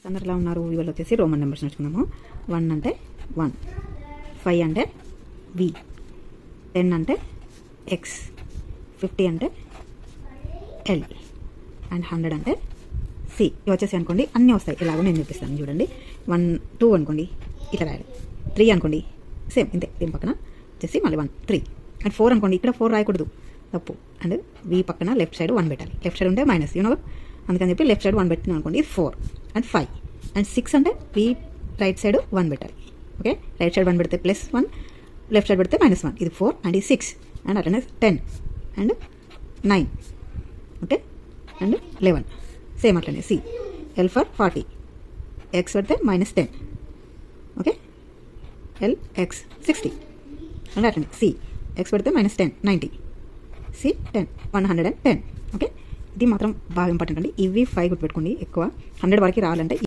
అందరు ఎలా ఉన్నారు? ఇవాళ వచ్చేసి రోమన్ నెంబర్స్ నేర్చుకుందాము. 1 అంటే 1, 5 అంటే V, 10 అంటే X, 50 అంటే L అండ్ 100 అంటే C. ఇవి వచ్చేసి అనుకోండి అన్నీ వస్తాయి. ఇలాగో నేను చూపిస్తాను చూడండి. 1, 2 అనుకోండి ఇట్లా రాయాలి. 3 అనుకోండి సేమ్ ఇంతే. దీని పక్కన వచ్చేసి మళ్ళీ 1, 3 అండ్ 4 అనుకోండి. ఇక్కడ 4 రాయకూడదు, తప్పు. అండ్ V పక్కన లెఫ్ట్ సైడ్ 1 పెట్టాలి. లెఫ్ట్ సైడ్ ఉంటే మైనస్, యూనో, అందుకని చెప్పి లెఫ్ట్ సైడ్ 1 పెట్టినాం అనుకోండి. 4 అండ్ 5 అండ్ 6 అంటే V రైట్ సైడ్ 1 పెట్టాలి. ఓకే, రైట్ సైడ్ 1 పెడితే +1, లెఫ్ట్ సైడ్ పెడితే -1. ఇది 4 అండ్ ఇది 6 అండ్ అట్లనే 10 అండ్ 9, ఓకే, అండ్ 11 సేమ్ అట్లనే. C, L ఫర్ 40, X పెడితే -10, ఓకే, L X 60 అండ్ అట్లనే. C, X పెడితే -10 90, C 10 110, ఓకే. ఇది మాత్రం బాగా ఇంపార్టెంట్ అండి. ఇవి 5 గుర్తుపెట్టుకోండి. ఎక్కువ 100 వరకు రావాలంటే